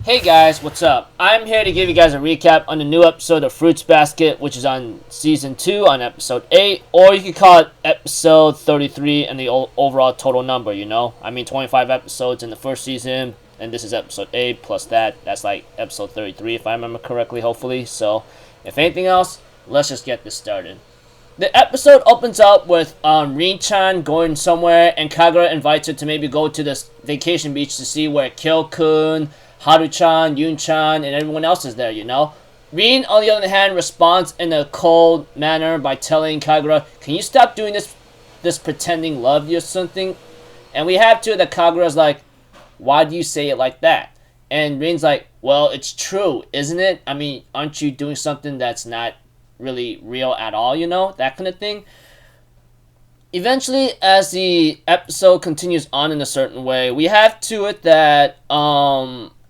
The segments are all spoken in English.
Hey guys, what's up? I'm here to give you guys a recap on the new episode of Fruits Basket, which is on Season 2 on Episode 8, or you could call it Episode 33 and the overall total number, you know? I mean, 25 episodes in the first season, and this is Episode 8, plus that's like Episode 33 if I remember correctly, hopefully. So, if anything else, let's just get this started. The episode opens up with Rin-chan going somewhere, and Kagura invites her to maybe go to this vacation beach to see where Kyo-kun, Haru-chan, Yun-chan, and everyone else is there, you know? Rin, on the other hand, responds in a cold manner by telling Kagura, can you stop doing this pretending love you or something? And we have that Kagura's like, why do you say it like that? And Rin's like, well, it's true, isn't it? I mean, aren't you doing something that's not really real at all, you know? That kind of thing. Eventually, as the episode continues on in a certain way, we have that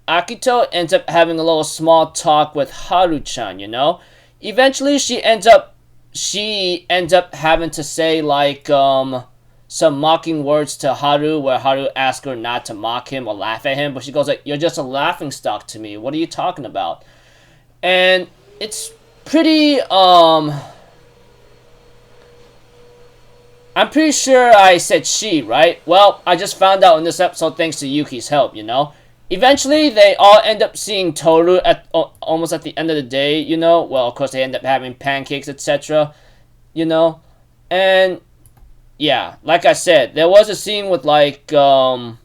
Akito ends up having a little small talk with Haru-chan, you know? Eventually, she ends up having to say, like, some mocking words to Haru, where Haru asks her not to mock him or laugh at him, but she goes like, you're just a laughingstock to me. What are you talking about? And it's pretty, I'm pretty sure I said she, right? Well, I just found out in this episode thanks to Yuki's help, you know? Eventually, they all end up seeing Toru almost at the end of the day, you know? Well, of course, they end up having pancakes, etc., you know? And, yeah, like I said, there was a scene with, like, that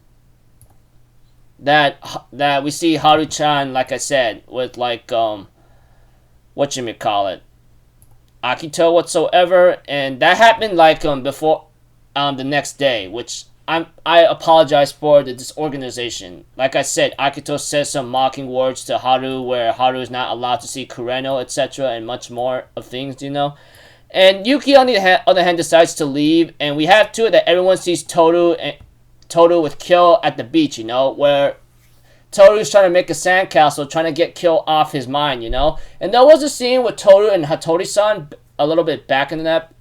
we see Haru-chan, like I said, with, like, whatchamacallit, Akito whatsoever, and that happened, like, before, the next day, which I apologize for the disorganization. Like I said, Akito says some mocking words to Haru where Haru is not allowed to see Kureno, etc., and much more of things, you know. And Yuki, on the other hand, decides to leave, and we have that everyone sees Toru with Kyo at the beach, you know, where Toru's trying to make a sandcastle, trying to get Kyo off his mind, you know. And there was a scene with Toru and Hattori-san a little bit back in that,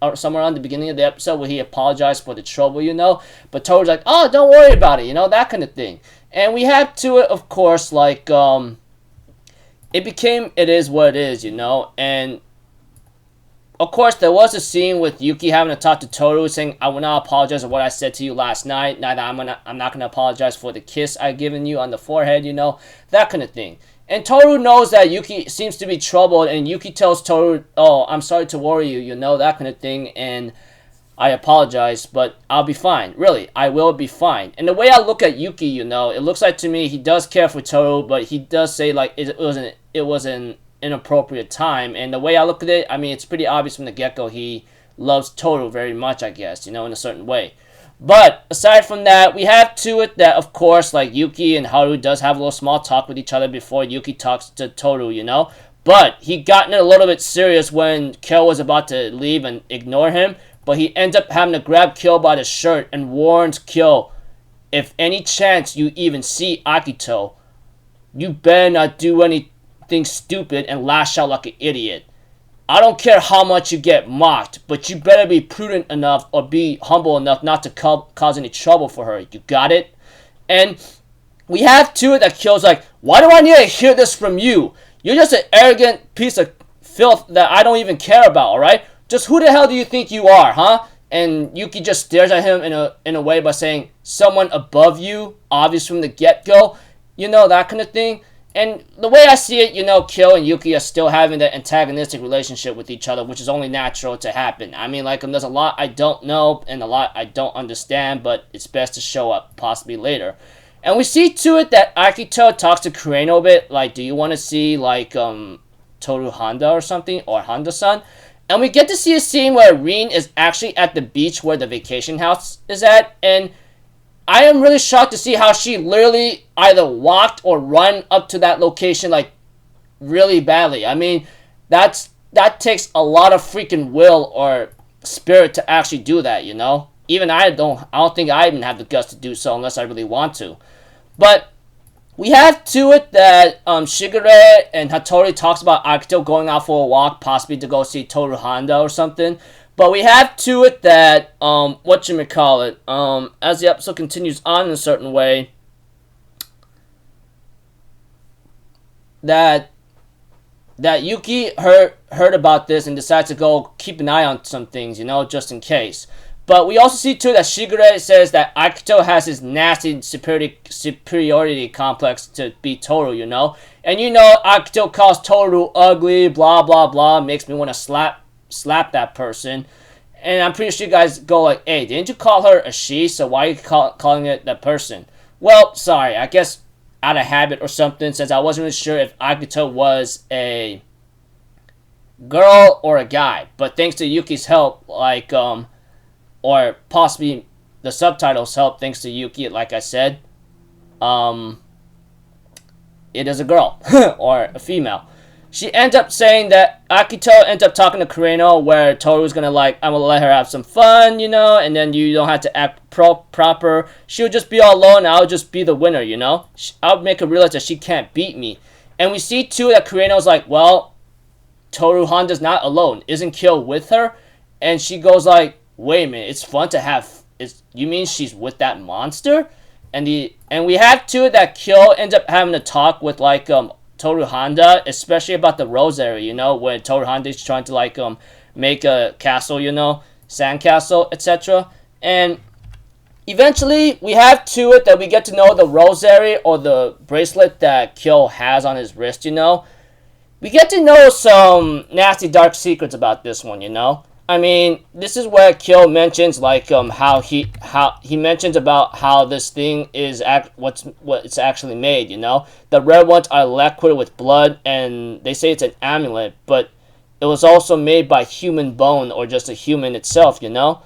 or somewhere on the beginning of the episode, where he apologized for the trouble, you know. But Toru's like, oh, don't worry about it, you know, that kind of thing. And we have of course, like, it is what it is, you know. And, of course, there was a scene with Yuki having to talk to Toru, saying, I will not apologize for what I said to you last night. Neither I'm not going to apologize for the kiss I've given you on the forehead, you know. That kind of thing. And Toru knows that Yuki seems to be troubled, and Yuki tells Toru, oh, I'm sorry to worry you, you know, that kind of thing, and I apologize, but I'll be fine. Really, I will be fine. And the way I look at Yuki, you know, it looks like to me he does care for Toru, but he does say, like, it was an inappropriate time. And the way I look at it, I mean, it's pretty obvious from the get-go he loves Toru very much, I guess, you know, in a certain way. But aside from that, we have that, of course, like, Yuki and Haru does have a little small talk with each other before Yuki talks to Toru, you know. But he gotten it a little bit serious when Kyo was about to leave and ignore him. But he ends up having to grab Kyo by the shirt and warns Kyo, if any chance you even see Akito, you better not do anything stupid and lash out like an idiot. I don't care how much you get mocked, but you better be prudent enough or be humble enough not to cause any trouble for her. You got it? And we have that Kyo's like, why do I need to hear this from you? You're just an arrogant piece of filth that I don't even care about, alright? Just who the hell do you think you are, huh? And Yuki just stares at him in a way by saying, someone above you, obvious from the get-go, you know, that kind of thing. And the way I see it, you know, Kyo and Yuki are still having that antagonistic relationship with each other, which is only natural to happen. I mean, like, there's a lot I don't know and a lot I don't understand, but it's best to show up possibly later. And we see that Akito talks to Kureno a bit, like, do you want to see, like, Toru Honda or something, or Honda-san? And we get to see a scene where Rin is actually at the beach where the vacation house is at, and I am really shocked to see how she literally either walked or run up to that location, like, really badly. I mean, that takes a lot of freaking will or spirit to actually do that, you know? Even I don't think I even have the guts to do so unless I really want to. But we have that Shigure and Hattori talks about Akito going out for a walk, possibly to go see Toru Honda or something. But we have that, as the episode continues on in a certain way, that Yuki heard about this and decided to go keep an eye on some things, just in case. But we also see too that Shigure says that Akito has his nasty superiority complex to beat Toru, And Akito calls Toru ugly, blah blah blah, makes me want to slap that person. And I'm pretty sure you guys go like, hey, didn't you call her a she? So why are you calling it that person? Well, sorry, I guess out of habit or something, since I wasn't really sure if Akito was a girl or a guy. But thanks to Yuki's help, or possibly the subtitles help, thanks to Yuki, like I said, it is a girl or a female. She ends up saying that Akito ends up talking to Kureno where Toru's gonna I'm gonna let her have some fun, and then you don't have to act proper. She'll just be all alone and I'll just be the winner, I'll make her realize that she can't beat me. And we see too that Kureno's like, well, Toru Honda's not alone. Isn't Kyo with her? And she goes like, wait a minute, it's fun to have, you mean she's with that monster? And we have too that Kyo ends up having a talk with Toru Honda, especially about the rosary, when Toru Honda is trying to make a castle, sandcastle, etc. And eventually we have to it that we get to know the rosary or the bracelet that Kyo has on his wrist, We get to know some nasty dark secrets about this one, I mean, this is where Kyo mentions how he mentions about how this thing is what it's actually made, The red ones are liquid with blood, and they say it's an amulet, but it was also made by human bone or just a human itself, And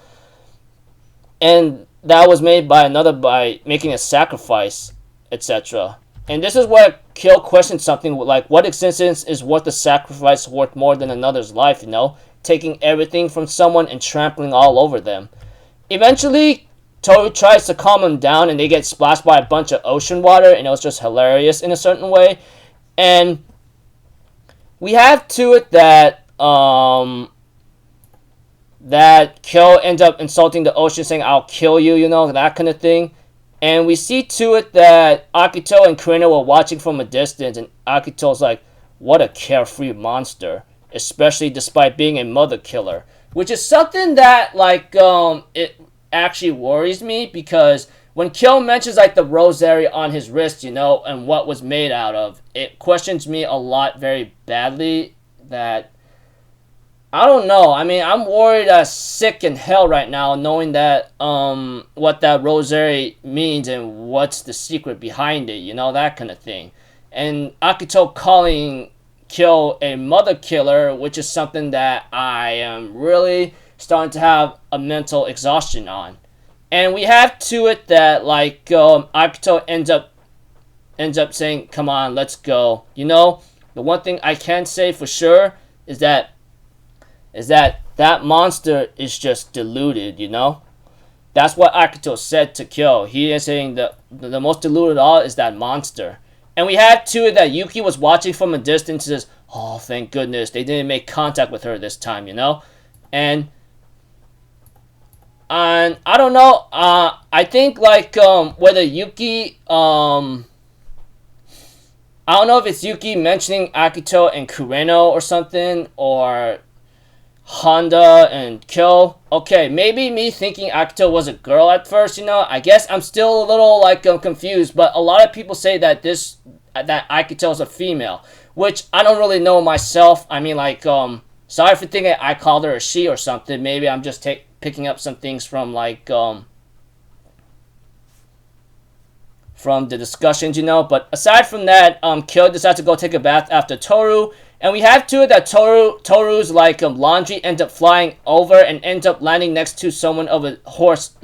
that was made by making a sacrifice, etc. And this is where Kyo questions something like, what existence is worth the sacrifice worth more than another's life, Taking everything from someone and trampling all over them. Eventually, Toru tries to calm him down and they get splashed by a bunch of ocean water, and it was just hilarious in a certain way. And we have to it that that Kyo ends up insulting the ocean, saying, I'll kill you, that kind of thing. And we see to it that Akito and Kureno were watching from a distance, and Akito's like, what a carefree monster. Especially despite being a mother killer, which is something that it actually worries me, because when Kyo mentions the rosary on his wrist, and what was made out of, it questions me a lot very badly. That I don't know. I mean, I'm worried as sick in hell right now, knowing that what that rosary means and what's the secret behind it, that kind of thing. And Akito calling Kyo a mother killer, which is something that I am really starting to have a mental exhaustion on. And we have to it that Akito ends up saying, come on, let's go. The one thing I can say for sure is that that monster is just deluded, That's what Akito said to Kyo. He is saying that the most deluded of all is that monster. And we had too that Yuki was watching from a distance and says, oh, thank goodness, they didn't make contact with her this time, And I don't know, I think whether Yuki, I don't know if it's Yuki mentioning Akito and Kureno or something, or Honda and Kyo. Okay, maybe me thinking Akito was a girl at first, I guess I'm still a little confused, but a lot of people say that that Akito is a female, which I don't really know myself. I mean, sorry for thinking I called her a she or something. Maybe I'm just picking up some things from from the discussions, But aside from that, Kyo decides to go take a bath after Toru. And we have too that Toru's laundry ends up flying over and ends up landing next to someone of a horse,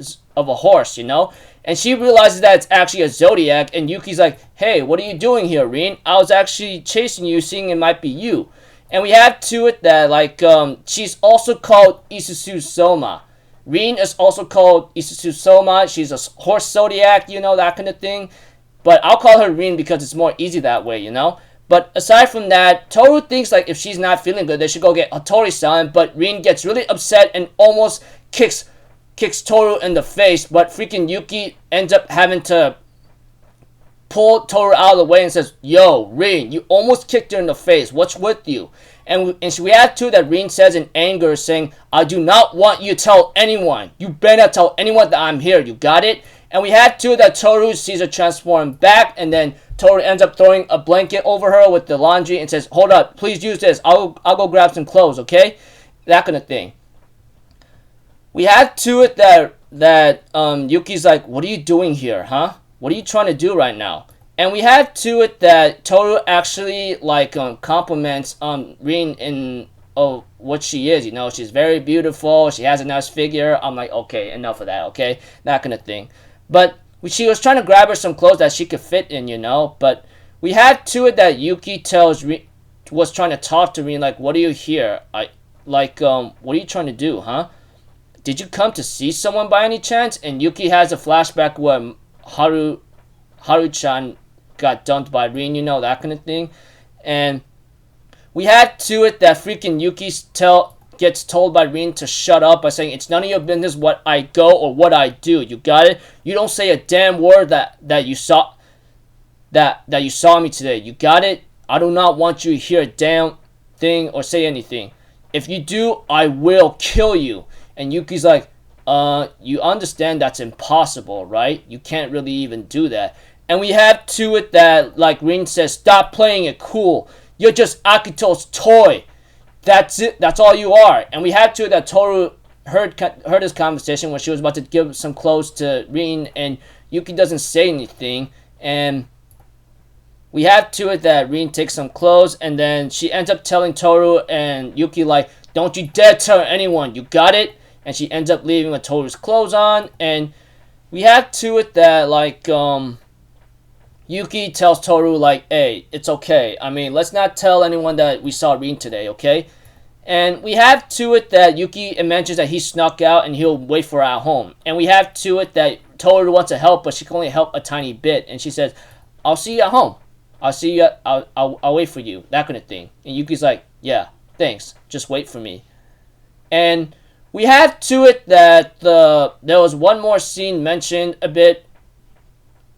And she realizes that it's actually a zodiac, and Yuki's like, hey, what are you doing here, Rin? I was actually chasing you, seeing it might be you. And we have to it that she's also called Isuzu Soma. Rin is also called Isuzu Soma. She's a horse zodiac, that kind of thing. But I'll call her Rin because it's more easy that way, But aside from that, Toru thinks if she's not feeling good, they should go get Hattori-san. But Rin gets really upset and almost kicks Toru in the face. But freaking Yuki ends up having to pulled Toru out of the way and says, "Yo, Rin, you almost kicked her in the face. What's with you?" And we had to that Rin says in anger, saying, "I do not want you to tell anyone. You better not tell anyone that I'm here. You got it?" And we had to that Toru sees her transform back, and then Toru ends up throwing a blanket over her with the laundry and says, "Hold up, please use this. I'll go grab some clothes, okay?" That kind of thing. We had to it that Yuki's like, "What are you doing here, huh? What are you trying to do right now?" And we had to it that Toru actually compliments Rin in what she is. She's very beautiful. She has a nice figure. I'm like, okay, enough of that, okay? That kind of thing. But she was trying to grab her some clothes that she could fit in, But we had to it that Yuki was trying to talk to Rin, like, "What are you here? What are you trying to do, huh? Did you come to see someone by any chance?" And Yuki has a flashback where Haru-chan got dumped by Rin, that kind of thing. And we had to it that freaking Yuki gets told by Rin to shut up by saying, "It's none of your business what I go or what I do. You got it? You don't say a damn word that you saw me today. You got it? I do not want you to hear a damn thing or say anything. If you do, I will kill you." And Yuki's like, "You understand that's impossible, right? You can't really even do that." And we have to it that, like Rin says, "Stop playing it cool. You're just Akito's toy. That's it. That's all you are." And we had to it that Toru heard this conversation when she was about to give some clothes to Rin, and Yuki doesn't say anything. And we have to it that Rin takes some clothes, and then she ends up telling Toru and Yuki, like, "Don't you dare tell anyone. You got it?" And she ends up leaving with Toru's clothes on. And we have to it that, Yuki tells Toru, like, "Hey, it's okay. I mean, let's not tell anyone that we saw Rin today, okay?" And we have to it that Yuki mentions that he snuck out and he'll wait for her at home. And we have to it that Toru wants to help, but she can only help a tiny bit. And she says, "I'll see you at home. I'll see you. I'll wait for you." That kind of thing. And Yuki's like, "Yeah, thanks. Just wait for me." And we have to it that there was one more scene mentioned a bit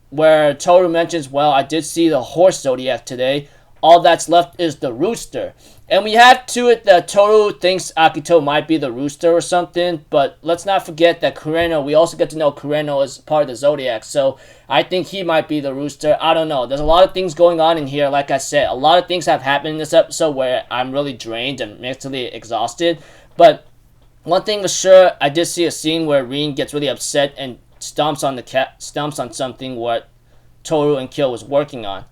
where Toru mentions, "Well, I did see the horse zodiac today. All that's left is the rooster." And we have to it that Toru thinks Akito might be the rooster or something, but let's not forget that Kureno, we also get to know Kureno is part of the zodiac, so I think he might be the rooster. I don't know. There's a lot of things going on in here. Like I said, a lot of things have happened in this episode where I'm really drained and mentally exhausted. But one thing for sure, I did see a scene where Rin gets really upset and stomps on something what Toru and Kyo was working on.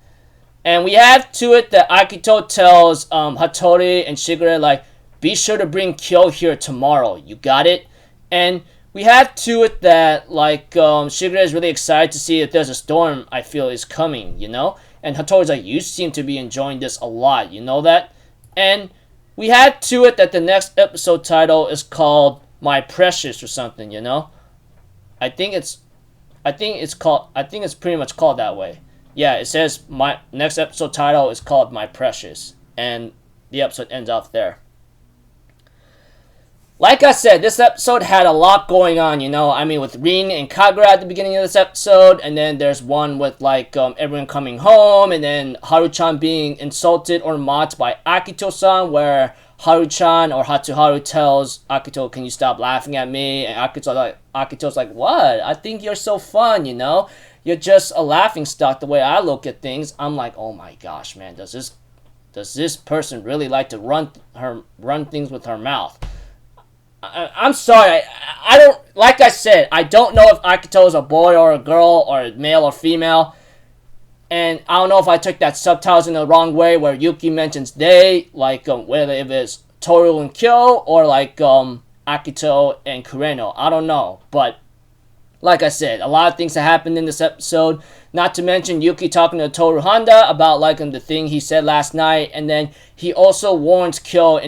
And we have to it that Akito tells Hattori and Shigure, like, "Be sure to bring Kyo here tomorrow. You got it?" And we have to it that, Shigure is really excited to see if there's a storm I feel is coming, And Hattori's like, "You seem to be enjoying this a lot, you know that?" And we had to it that the next episode title is called My Precious or something, I think it's pretty much called that way. Yeah, it says my next episode title is called My Precious, and the episode ends off there. Like I said, this episode had a lot going on, I mean, with Rin and Kagura at the beginning of this episode, and then there's one with, everyone coming home, and then Haru-chan being insulted or mocked by Akito-san, where Haru-chan or Hatsuharu tells Akito, "Can you stop laughing at me?" And Akito's like, "What? I think you're so fun, You're just a laughing stock the way I look at things." I'm like, oh my gosh, man, does this person really like to run things with her mouth? I'm sorry, I don't, like I said, I don't know if Akito is a boy or a girl or a male or female. And I don't know if I took that subtitles in the wrong way where Yuki mentions they, whether if it's Toru and Kyo or Akito and Kureno. I don't know. But like I said, a lot of things have happened in this episode. Not to mention Yuki talking to Toru Honda about the thing he said last night. And then he also warns Kyo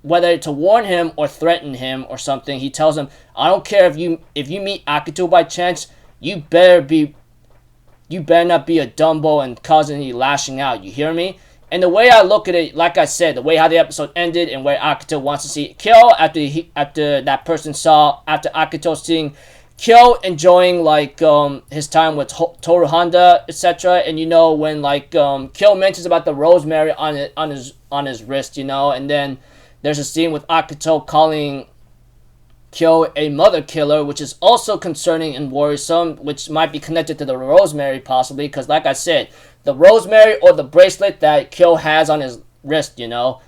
whether to warn him or threaten him or something. He tells him, "I don't care if you meet Akito by chance, you better not be a dumbo and causing any lashing out. You hear me?" And the way I look at it, like I said, the way how the episode ended and where Akito wants to see Kyo after Akito seeing Kyo enjoying like his time with Toru Honda, etc. And you know when like Kyo mentions about the rosemary on his wrist, you know, and then there's a scene with Akito calling Kyo a mother killer, which is also concerning and worrisome, which might be connected to the rosemary possibly, because like I said, the rosemary or the bracelet that Kyo has on his wrist, you know,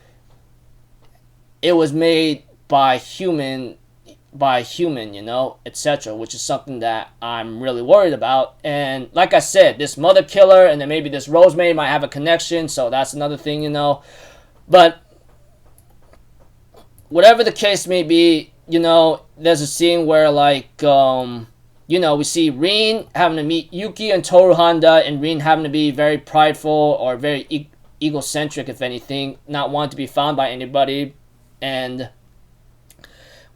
it was made by human, you know, etc., which is something that I'm really worried about. And like I said, this mother killer and then maybe this rosemary might have a connection, so that's another thing, you know. But whatever the case may be, you know, there's a scene where like you know, we see Rin having to meet Yuki and Toru Honda, and Rin having to be very prideful or very egocentric, if anything, not wanting to be found by anybody. And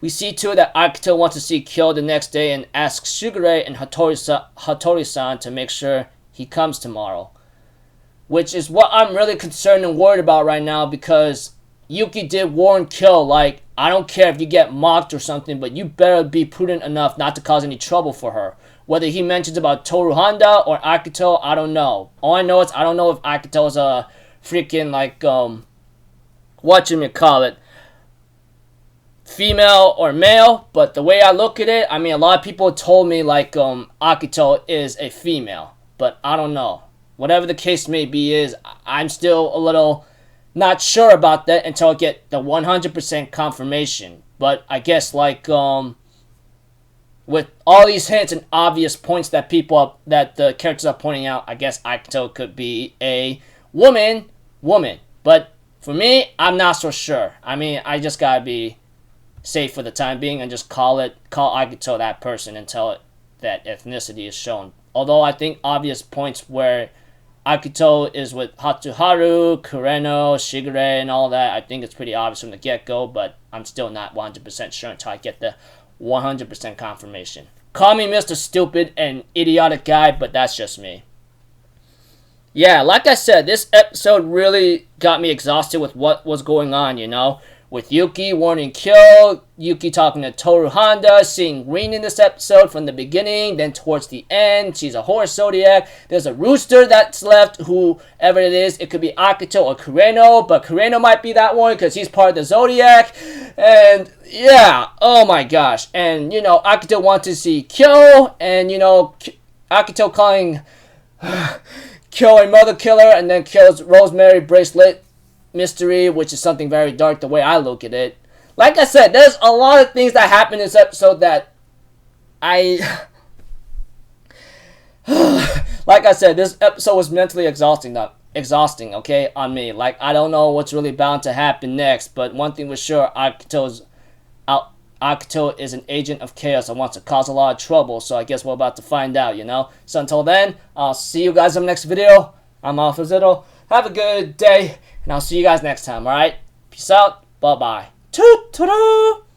we see too that Akito wants to see Kyo the next day and asks Shigure and Hattori-san to make sure he comes tomorrow. Which is what I'm really concerned and worried about right now, because Yuki did warn Kyo, like, I don't care if you get mocked or something, but you better be prudent enough not to cause any trouble for her. Whether he mentions about Toru Honda or Akito, I don't know. All I know is I don't know if Akito's a freaking, like, whatchamacallit, female or male, but the way I look at it, I mean, a lot of people told me, like, Akito is a female, but I don't know. Whatever the case may be is, I'm still a little not sure about that until I get the 100% confirmation. But I guess, like, with all these hints and obvious points that that the characters are pointing out, I guess Akito could be a woman. But for me, I'm not so sure. I mean, I just gotta be safe for the time being and just call Akito that person until that ethnicity is shown. Although I think obvious points where Akito is with Hatsuharu, Kureno, Shigure, and all that, I think it's pretty obvious from the get-go, but I'm still not 100% sure until I get the 100% confirmation. Call me Mr. Stupid and idiotic guy, but that's just me. Yeah, like I said, this episode really got me exhausted with what was going on, you know? With Yuki warning Kyo, Yuki talking to Toru Honda, seeing Rin in this episode from the beginning, then towards the end, she's a horse zodiac. There's a rooster that's left, whoever it is, it could be Akito or Kureno, but Kureno might be that one because he's part of the zodiac. And yeah, oh my gosh. And you know, Akito wants to see Kyo, and you know, Akito calling Kyo a mother killer, and then Kyo's rosemary bracelet mystery, which is something very dark the way I look at it. Like I said, there's a lot of things that happen in this episode that like I said, this episode was mentally exhausting, okay, on me. Like, I don't know what's really bound to happen next, but one thing was sure, Akito is an agent of chaos and wants to cause a lot of trouble, so I guess we're about to find out, you know? So until then, I'll see you guys in the next video. I'm Alpha Zitto. Have a good day, and I'll see you guys next time, alright? Peace out. Bye-bye. Toot-toot-toot!